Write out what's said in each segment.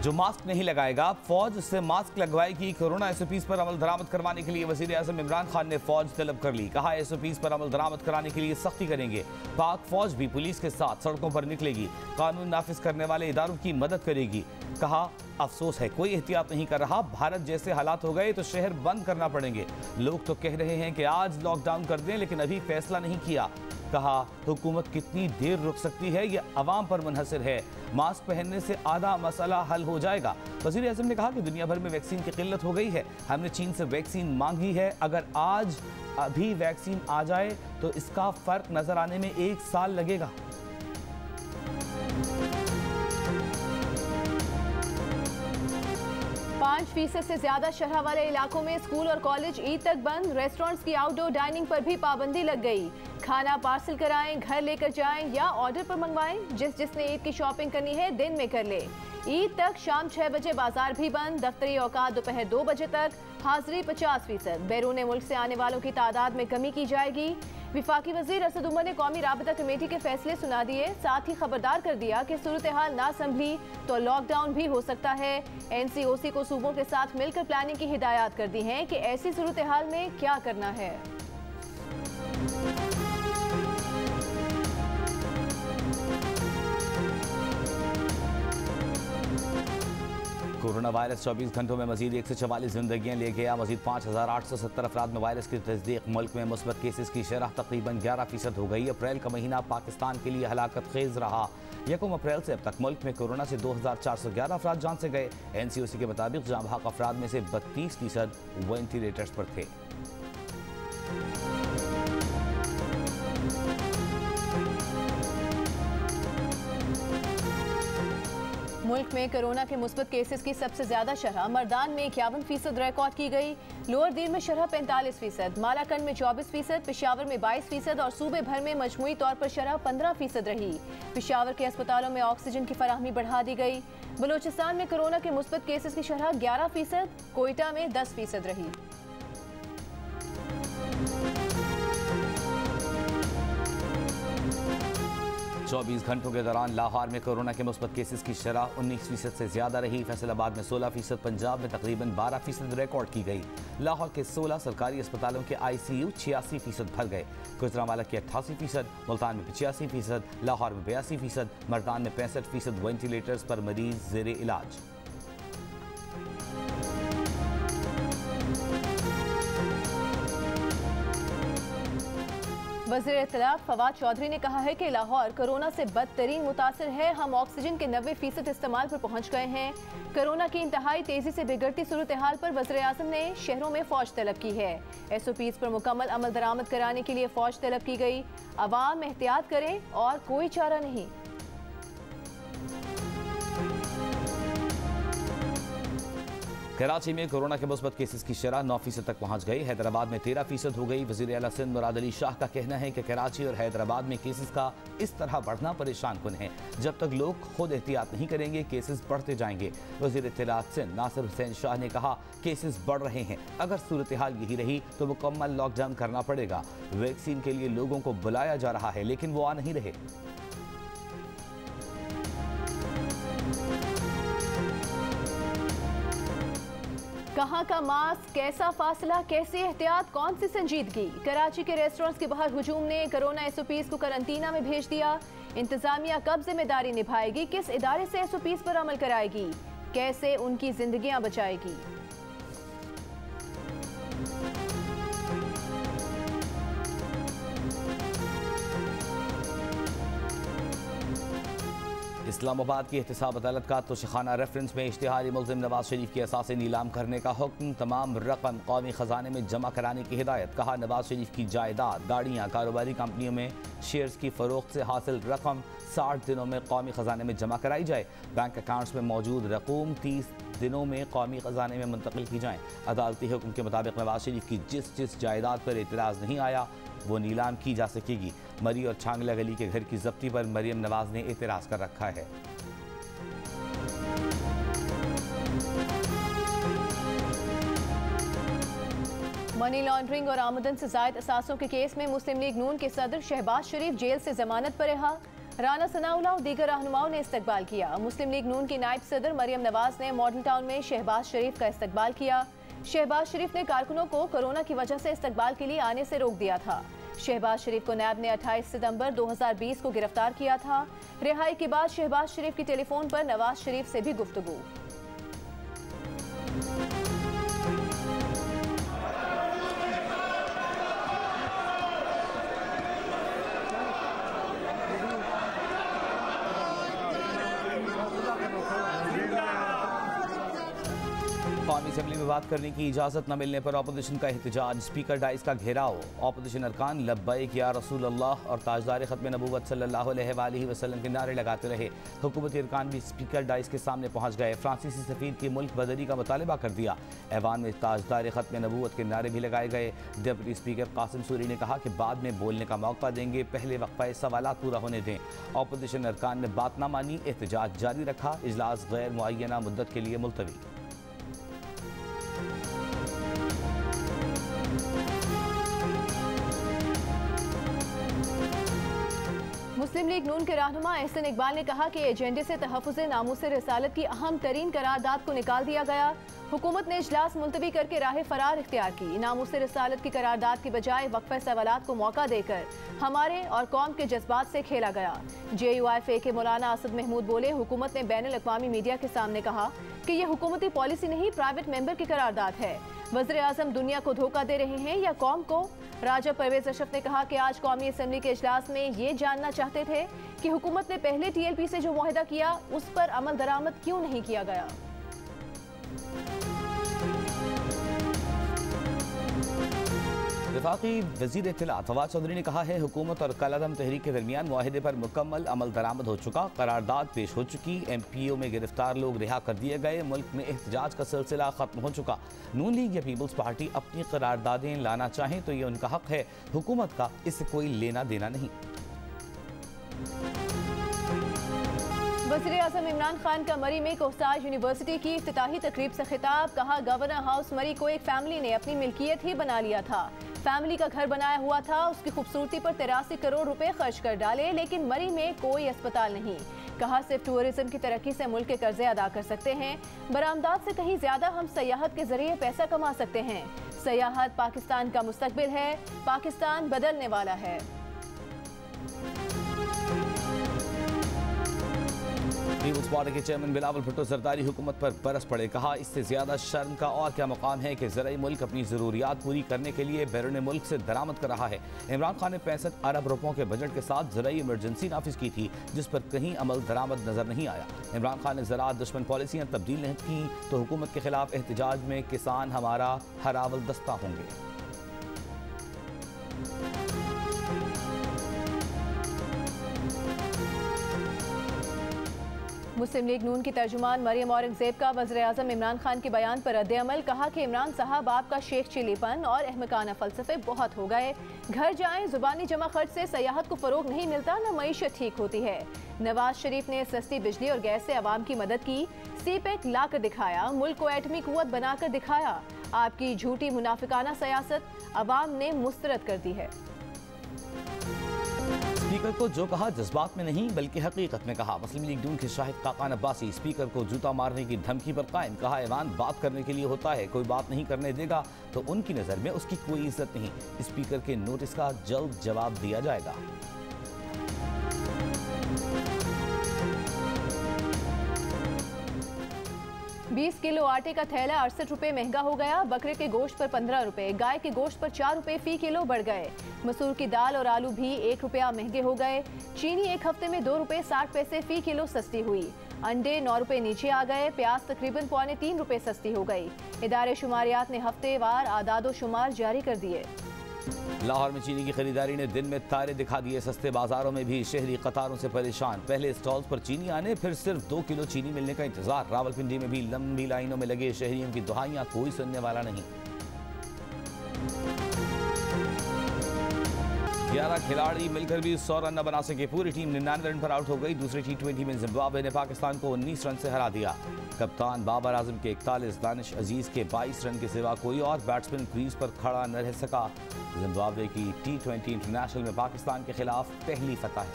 जो मास्क नहीं लगाएगा फौज उससे मास्क लगवाएगी। कोरोना एसओपीज पर अमल दरामद करवाने के लिए वजीर आजम इमरान खान ने फौज तलब कर ली। कहा एसओपीज पर अमल दरामद कराने के लिए सख्ती करेंगे। पाक फौज भी पुलिस के साथ सड़कों पर निकलेगी, कानून नाफिज करने वाले इदारों की मदद करेगी। कहा अफसोस है कोई एहतियात नहीं कर रहा, भारत जैसे हालात हो गए तो शहर बंद करना पड़ेंगे। लोग तो कह रहे हैं कि आज लॉकडाउन कर दें, लेकिन अभी फैसला नहीं किया। कहा हुकूमत कितनी देर रुक सकती है यह अवाम पर मुनहसर है, मास्क पहनने से आधा मसला हल हो जाएगा। वज़ीर आज़म ने कहा कि दुनिया भर में वैक्सीन की किल्लत हो गई है, हमने चीन से वैक्सीन मांगी है। अगर आज अभी वैक्सीन आ जाए तो इसका फर्क नजर आने में 1 साल लगेगा। पाँच फीसद से ज्यादा शरह वाले इलाकों में स्कूल और कॉलेज ईद तक बंद। रेस्टोरेंट्स की आउटडोर डाइनिंग पर भी पाबंदी लग गई। खाना पार्सल कराएं, घर लेकर जाएं या ऑर्डर पर मंगवाएं। जिसने ईद की शॉपिंग करनी है दिन में कर ले। ईद तक शाम 6 बजे बाजार भी बंद। दफ्तरी औकात दोपहर 2 बजे तक। हाजिरी 50%। बैरून मुल्क से आने वालों की तादाद में कमी की जाएगी। विफाकी वजीर असद उमर ने कौमी राबता कमेटी के फैसले सुना दिए। साथ ही खबरदार कर दिया कि सूरत हाल ना संभली तो लॉकडाउन भी हो सकता है। NCOC को सूबों के साथ मिलकर प्लानिंग की हिदायत कर दी हैं कि ऐसी सूरत हाल में क्या करना है। कोरोना वायरस 24 घंटों में मजीद 144 जिंदगियां ले गया। मजीद 5870 अफराद में वायरस की तस्दीक। मुल्क में मुस्बत केसेस की शरह तकरीबन 11% हो गई। अप्रैल का महीना पाकिस्तान के लिए हलाकत खेज रहा। 1 अप्रैल से अब तक मुल्क में कोरोना से 2411 अफराद जान से गए। NCOC के मुताबिक जाँ बहक अफराद में से 32% वेंटिलेटर्स पर थे। मुल्क में कोरोना के मुस्बत केसेस की सबसे ज्यादा शरह मर्दान में 51% रिकॉर्ड की गई। लोअर दीर में शरह 45%, मालाकंड में 24%, पेशावर में 22% और सूबे भर में मजमूई तौर पर शरह 15% रही। पेशावर के अस्पतालों में ऑक्सीजन की फराहमी बढ़ा दी गई। बलूचिस्तान में कोरोना के मुस्बत केसेस की शरह 11%, कोयटा में 10% रही। चौबीस घंटों के दौरान लाहौर में कोरोना के मुस्बत केसेस की शरह 19% से ज्यादा रही। फैसलाबाद में 16%, पंजाब में तकरीबन 12% रिकॉर्ड की गई। लाहौर के 16 सरकारी अस्पतालों के ICU 86% भर गए। गुजरांवाला के 88%, मुल्तान में 85%, लाहौर में 82%, मर्दान में 65% वेंटिलेटर्स पर मरीज जेर इलाज। वज़ीर इत्तलाफ फवाद चौधरी ने कहा है कि लाहौर कोरोना से बदतरीन मुतासर है। हम ऑक्सीजन के 90% इस्तेमाल पर पहुंच गए हैं। कोरोना की इंतहाई तेजी से बिगड़ती सूरत हाल पर वज़ीर आज़म ने शहरों में फौज तलब की है। SOPs पर मुकम्मल अमल दरामद कराने के लिए फौज तलब की गई। अवाम एहतियात करें और कोई चारा नहीं। कराची में कोरोना के मुस्बत केसेस की शरह 9% तक पहुंच गई। हैदराबाद में 13% हो गई। वज़ीर आला सिंध मुराद अली शाह का कहना है कि कराची और हैदराबाद में केसेस का इस तरह बढ़ना परेशान कुन है। जब तक लोग खुद एहतियात नहीं करेंगे केसेस बढ़ते जाएंगे। वज़ीर इत्तलात सिंध नासिर हुसैन शाह ने कहा केसेस बढ़ रहे हैं, अगर सूरत हाल यही रही तो मुकम्मल लॉकडाउन करना पड़ेगा। वैक्सीन के लिए लोगों को बुलाया जा रहा है लेकिन वो आ नहीं रहे। कहाँ का मास्क, कैसा फासला, कैसी एहतियात, कौन सी संजीदगी। कराची के रेस्टोरेंट्स के बाहर हुजूम ने कोरोना SOPs को करंटीना में भेज दिया। इंतजामिया कब जिम्मेदारी निभाएगी, किस इदारे से SOPs पर अमल कराएगी, कैसे उनकी जिंदगियां बचाएगी। इस्लामाबाद की एहतसाब अदालत का तोशाखाना रेफरेंस में इश्तिहारी मुल्ज़िम नवाज शरीफ की असासे नीलाम करने का हुक्म। तमाम रकम कौमी खजाने में जमा कराने की हिदायत। कहा नवाज शरीफ की जायदाद, गाड़ियाँ, कारोबारी कंपनियों में शेयर्स की फरोख्त से हासिल रकम 60 दिनों में कौमी खजाने में जमा कराई जाए। बैंक अकाउंट्स में मौजूद रकूम 30 दिनों में कौमी खजाने में मुंतकिल की जाएँ। अदालती हुक्म के मुताबिक नवाज शरीफ की जिस जायदाद पर एतराज़ नहीं आया वो नीलाम की जा सकेगी। मरी और छांगला गली के घर की जब्ती पर मरियम नवाज ने एतराज़ कर रखा है। मनी लॉन्ड्रिंग और आमदन से जायद असासों के केस में मुस्लिम लीग नून के सदर शहबाज शरीफ जेल से जमानत पर रहा। राना सनाउल्लाह और दीगर रहनुमाओं ने इस्तकबाल किया। मुस्लिम लीग नून की नायब सदर मरियम नवाज ने मॉडल टाउन में शहबाज शरीफ का इस्तकबाल किया। शहबाज शरीफ ने कारकुनों को कोरोना की वजह से इस्तकबाल के लिए आने से रोक दिया था। शहबाज शरीफ को नैब ने 28 सितंबर 2020 को गिरफ्तार किया था। रिहाई के बाद शहबाज शरीफ की टेलीफोन पर नवाज शरीफ से भी गुफ्तगू। कौमी असेंबली में बात करने की इजाज़त न मिलने पर अपोजिशन का एहतजाज, स्पीकर डाइस का घेराव। अपोजिशन अरकान लब्बैक या रसूल अल्लाह और ताजदार ख़त्म नबूवत सल्लल्लाहु अलैहि वसल्लम के नारे लगाते रहे। हुकूमती अरकान भी स्पीकर डाइस के सामने पहुँच गए। फ्रांसीसी सफ़ीर की मुल्क बदली का मुतालबा कर दिया। ऐवान में ताजदार ख़त्म नबूवत के नारे भी लगाए गए। डिप्टी स्पीकर कासिम सूरी ने कहा कि बाद में बोलने का मौका देंगे, पहले वक्फा सवालात पूरा होने दें। अपोजिशन अरकान ने बात न मानी, एहतजाज जारी रखा। इजलास गैर मुअय्यना मुद्दत के लिए मुलतवी। मुस्लिम लीग नून के रहनुमा एहसन इकबाल ने कहा कि एजेंडे से तहफ़्फ़ुज़ नामूस रिसालत की अहम तरीन करारदाद को निकाल दिया गया। हुकूमत ने इजलास मुलतवी करके राह फरार इख्तियार की। नामूस रिसालत की करारदाद की बजाय वक्फ़े सवालात को मौका देकर हमारे और कौम के जज्बात से खेला गया। JUIFA के मौलाना असद महमूद बोले, हुकूमत ने बैनुल-अक़वामी मीडिया के सामने कहा कि यह हुकूमती पॉलिसी नहीं, प्राइवेट मेंबर की करारदाद है। वज़ीर आज़म दुनिया को धोखा दे रहे हैं या कौम को? राजा परवेज अशरफ ने कहा कि आज कौमी असेंबली के इजलास में ये जानना चाहते थे कि हुकूमत ने पहले TLP से जो मुआहदा किया उस पर अमल दरामद क्यों नहीं किया गया। वफाकी वज़ीर इत्तलात फवाद चौधरी ने कहा है, हुकूमत और कलअदम तहरीक के दरमियान मुआहदे पर मुकम्मल अमल दरामद हो चुका, करारदाद पेश हो चुकी, MPO में गिरफ्तार लोग रिहा कर दिए गए, मुल्क में एहतजाज का सिलसिला खत्म हो चुका। नून लीग या पीपल्स पार्टी अपनी करारदादें लाना चाहें तो ये उनका हक है, हुकूमत का इससे कोई लेना देना नहीं। वज़ीर आज़म इमरान खान का मरी में कोस्टाज यूनिवर्सिटी की इफ्तिताही तकरीब से खिताब। कहा, गवर्नर हाउस मरी को एक फैमिली ने अपनी मिल्कियत ही बना लिया था। फैमिली का घर बनाया हुआ था, उसकी खूबसूरती पर 83 करोड़ रुपए खर्च कर डाले, लेकिन मरी में कोई अस्पताल नहीं। कहा, सिर्फ टूरिज्म की तरक्की से मुल्क के कर्जे अदा कर सकते हैं। बरामदात से कहीं ज्यादा हम सयाहत के जरिए पैसा कमा सकते हैं। सयाहत पाकिस्तान का मुस्तकबिल है, पाकिस्तान बदलने वाला है। पीपल्स पार्टी के चेयरमैन बिलावल भुट्टो जरदारी हुकूमत पर बरस पड़े। कहा, इससे ज्यादा शर्म का और क्या मकाम है कि ज़राई मुल्क अपनी ज़रूरियात पूरी करने के लिए बैरून मुल्क से दरामद कर रहा है। इमरान खान ने 65 अरब रुपयों के बजट के साथ ज़राई इमरजेंसी नाफिज की थी, जिस पर कहीं अमल दरामद नजर नहीं आया। इमरान खान ने ज़राअत दुश्मन पॉलिसियाँ तब्दील नहीं की तो हुकूमत के खिलाफ एहतजाज में किसान हमारा हरावल दस्ता होंगे। मुस्लिम लीग नून की तर्जुमान मरियम औरंगजेब का वज़ीर आज़म इमरान खान के बयान पर रद्द-ए-अमल। कहा कि इमरान साहब आपका शेख चिलीपन और अहमकाना फ़लसफ़े बहुत हो गए। घर जाएं, ज़ुबानी जमा खर्च से सयाहत को फ़रोग नहीं मिलता, न मईशत ठीक होती है। नवाज शरीफ ने सस्ती बिजली और गैस से आवाम की मदद की, CPEC ला कर दिखाया, मुल्क को एटमी कुव्वत बनाकर दिखाया। आपकी झूठी मुनाफिकाना सयासत अवाम ने मुस्तरद कर दी है। स्पीकर को जो कहा जज्बात में नहीं बल्कि हकीकत में कहा। मुस्लिम लीग नून के शाहिद काकान अब्बासी स्पीकर को जूता मारने की धमकी पर कायम। कहा, ऐवान बात करने के लिए होता है, कोई बात नहीं करने देगा तो उनकी नज़र में उसकी कोई इज्जत नहीं। स्पीकर के नोटिस का जल्द जवाब दिया जाएगा। 20 किलो आटे का थैला 68 रुपए महंगा हो गया। बकरे के गोश्त पर 15 रुपए, गाय के गोश्त पर 4 रुपए फी किलो बढ़ गए। मसूर की दाल और आलू भी 1 रुपया महंगे हो गए। चीनी एक हफ्ते में 2 रुपए 60 पैसे फी किलो सस्ती हुई। अंडे 9 रुपए नीचे आ गए। प्याज तकरीबन 2.25 रुपए सस्ती हो गई। इदारे शुमारियात ने हफ्तेवार आदादो शुमार जारी कर दिए। लाहौर में चीनी की खरीदारी ने दिन में तारे दिखा दिए। सस्ते बाजारों में भी शहरी कतारों से परेशान। पहले स्टॉल्स पर चीनी आने, फिर सिर्फ 2 किलो चीनी मिलने का इंतजार। रावलपिंडी में भी लंबी लाइनों में लगे शहरियों की दुहाइयां, कोई सुनने वाला नहीं। 11 खिलाड़ी मिलकर भी 100 रन न बना सके। पूरी टीम 99 रन पर आउट हो गई। दूसरी T20 में जिम्बाब्वे ने पाकिस्तान को 19 रन से हरा दिया। कप्तान बाबर आजम के 41, दानिश अजीज के 22 रन के सिवा कोई और बैट्समैन क्रीज पर खड़ा न रह सका। जिम्बाब्वे की T20 इंटरनेशनल में पाकिस्तान के खिलाफ पहली फतह है।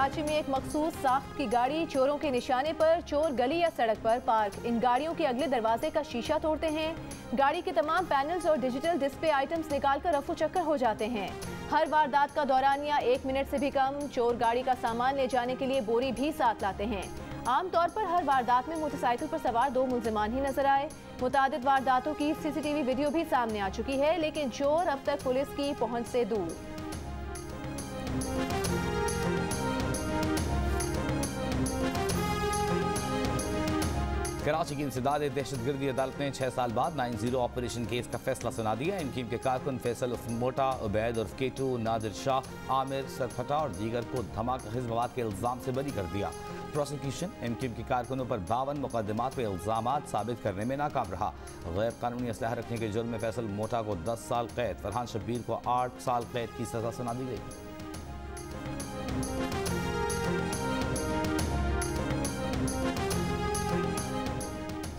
कराची में एक मखसूस साख्त की गाड़ी चोरों के निशाने पर, चोर गली या सड़क पर पार्क इन गाड़ियों के अगले दरवाजे का शीशा तोड़ते हैं। गाड़ी के तमाम पैनल्स और डिजिटल डिस्प्ले आइटम्स निकालकर रफू चक्कर हो जाते हैं। हर वारदात का दौरानिया 1 मिनट से भी कम। चोर गाड़ी का सामान ले जाने के लिए बोरी भी साथ लाते हैं। आमतौर पर हर वारदात में मोटरसाइकिल पर सवार 2 मुल्जिमान ही नजर आए। मुतादिद वारदातों की CCTV वीडियो भी सामने आ चुकी है, लेकिन चोर अब तक पुलिस की पहुंच से दूर। कराची की इंसदाद दहशतगर्दी अदालत ने 6 साल बाद 9-0 ऑपरेशन केस का फैसला सुना दिया। इनकीम के कारकुन फैसल उर्फ मोटा, उबैद उर्फ केटू, नादिर शाह, आमिर सरफटा और दीगर को धमाका खिज मवाद के इल्ज़ाम से बरी कर दिया। प्रोसिक्यूशन इनकीम के कारकुनों पर 52 मुकदमात पर इल्ज़ामात साबित करने में नाकाम रहा। गैर कानूनी असलहा रखने के जुर्म में फैसल मोटा को 10 साल कैद, फरहान शब्बीर को 8 साल कैद की सजा सुना दी गई।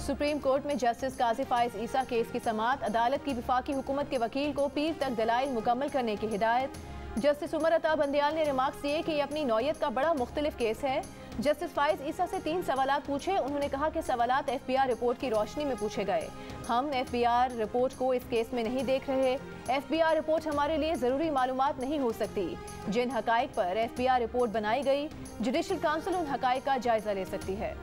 सुप्रीम कोर्ट में जस्टिस काजी फाइज ईसा केस की समाअत। अदालत की वफाकी हुकूमत के वकील को पीर तक दलाइल मुकम्मल करने की हिदायत। जस्टिस उमर अता बंदियाल ने रिमार्क्स दिए कि यह अपनी नौयत का बड़ा मुख्तलिफ केस है। जस्टिस फाइज ईसा से 3 सवालात पूछे। उन्होंने कहा कि सवालात FBI रिपोर्ट की रोशनी में पूछे गए। हम FBI रिपोर्ट को इस केस में नहीं देख रहे। FBI रिपोर्ट हमारे लिए ज़रूरी मालूमात नहीं हो सकती। जिन हकाइक पर FBI रिपोर्ट बनाई गई, जुडिशल काउंसिल उन हकाइक का जायजा ले सकती है।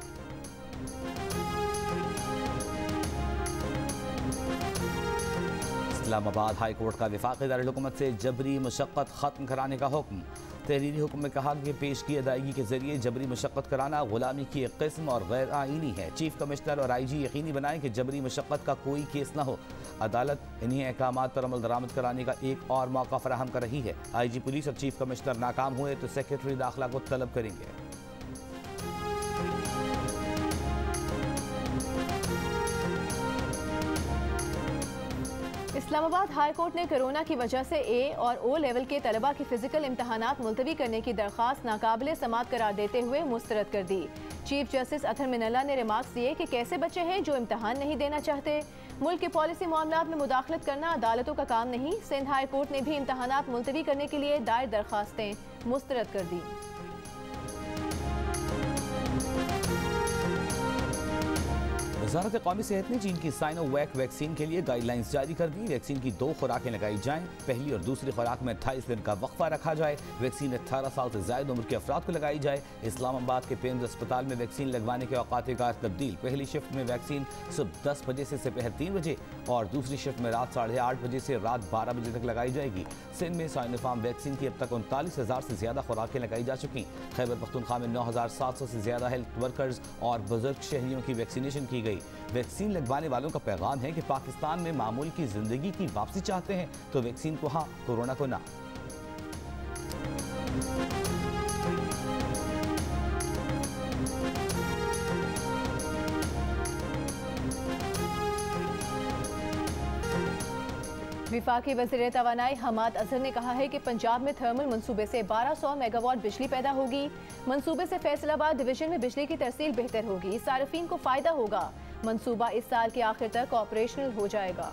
इस्लामाबाद हाई कोर्ट का वफाकी दारुल-हुकूमत से जबरी मशक्क़त ख़त्म कराने का हुक्म। तहरीरी हुक्म में कहा कि पेश की अदायगी के जरिए जबरी मशक्क़त कराना गुलामी की एक किस्म और गैर आईनी है। चीफ कमिश्नर और IG यकीनी बनाएं कि जबरी मशक्क़त का कोई केस न हो। अदालत इन्हीं अहकामात पर अमल दरामद कराने का एक और मौका फराहम कर रही है। IG पुलिस और चीफ कमिश्नर नाकाम हुए तो सेक्रेटरी दाखिला को तलब करेंगे। इस्लामाबाद हाई कोर्ट ने कोरोना की वजह से A और O लेवल के तलबा की फिजिकल इम्तहानात मुलतवी करने की दरख्वास्त नाकाबिले समात करार देते हुए मुस्तरद कर दी। चीफ जस्टिस अतर मिनल्ला ने रिमार्क्स दिए कि कैसे बच्चे हैं जो इम्तहान नहीं देना चाहते। मुल्क के पॉलिसी मामलात में मुदाखलत करना अदालतों का काम नहीं। सिंध हाई कोर्ट ने भी इम्तहानात मुलतवी करने के लिए दायर दरख्वास्तें मुस्तरद कर दी। वज़ारत क़ौमी सेहत ने चीन की साइनोवैक वैक्सीन के लिए गाइडलाइंस जारी कर दी। वैक्सीन की 2 खुराकें लगाई जाएं। पहली और दूसरी खुराक में 28 दिन का वक्फा रखा जाए। वैक्सीन 18 साल से ज़ायद उम्र के अफराद को लगाई जाए। इस्लामाबाद के पेम्स अस्पताल में वैक्सीन लगवाने के औकात कार तब्दील। पहली शिफ्ट में वैक्सीन सुबह 10 बजे से दोपहर 3 बजे और दूसरी शिफ्ट में रात 8:30 बजे से रात 12 बजे तक लगाई जाएगी। सिंध में साइनोफार्म वैक्सीन की अब तक 39,000 से ज़्यादा खुराकें लगाई जा चुकी। खैबर पख्तूनख्वा में 9,700 से ज़्यादा हेल्थ वर्कर्स और बुजुर्ग शहरियों की वैक्सीनेशन की गई। वैक्सीन लगवाने वालों का पैगाम है कि पाकिस्तान में मामूल की जिंदगी की वापसी चाहते हैं तो वैक्सीन को हाँ, कोरोना को ना। विफाकी वज़ीर तवानाई हमाद अजहर ने कहा है कि पंजाब में थर्मल मंसूबे से 1200 मेगावाट बिजली पैदा होगी। मंसूबे से फैसलाबाद डिवीजन में बिजली की तरसील बेहतर होगी। सार्फिन को फायदा होगा। मंसूबा इस साल के आखिर तक ऑपरेशनल हो जाएगा।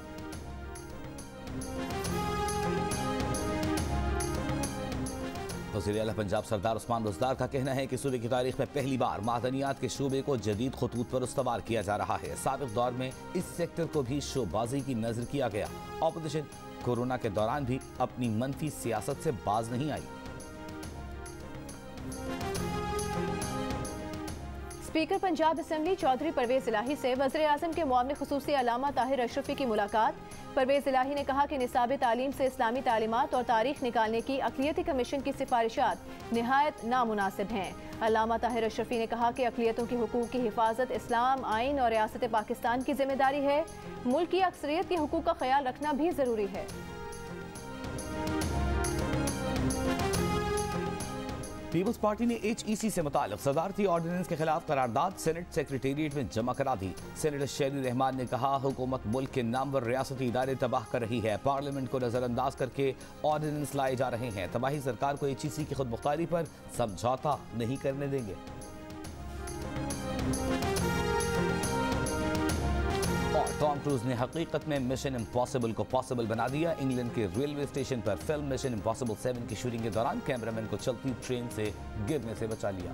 वज़ीर आला पंजाब सरदार उस्मान बुज़दार का कहना है कि सूबे की तारीख में पहली बार मादनियात के शोबे को जदीद खतूत पर उस्तवार किया जा रहा है। साबिक़ दौर में इस सेक्टर को भी शोबाजी की नजर किया गया। ऑपोजिशन कोरोना के दौरान भी अपनी मनफी सियासत से बाज नहीं आई। स्पीकर पंजाब असेंबली चौधरी परवेज इलाही से वज़ीर आज़म के मुआविन ख़ुसूसी अल्लामा ताहिर अशरफी की मुलाकात। परवेज इलाही ने कहा कि निसाब तालीम से इस्लामी तालीमात और तारीख निकालने की अक़लियती कमीशन की सिफारिशात निहायत नामुनासिब हैं। अल्लामा ताहिर अशरफी ने कहा कि अक़लियतों के हुकूक़ की हिफाजत इस्लाम, आइन और रियासत पाकिस्तान की जिम्मेदारी है। मुल्क की अक्सरियत के हुकूक़ का ख्याल रखना भी ज़रूरी है। पीपल्स पार्टी ने HEC से मुताल्लिक़ सदारती ऑर्डिनेंस के खिलाफ करारदाद सेनेट सेक्रेटेरिएट में जमा करा दी। सेनेटर शेरी रहमान ने कहा, हुकूमत मुल्क के नामवर रियासती इदारे तबाह कर रही है। पार्लियामेंट को नजरअंदाज करके ऑर्डिनेंस लाए जा रहे हैं। तबाही सरकार को HEC की खुद मुख्तारी पर समझौता नहीं करने देंगे। और टॉम क्रूज ने हकीकत में मिशन इम्पॉसिबल को पॉसिबल बना दिया। इंग्लैंड के रेलवे स्टेशन पर फिल्म मिशन इम्पॉसिबल 7 की शूटिंग के दौरान कैमरामैन को चलती ट्रेन से गिरने से बचा लिया।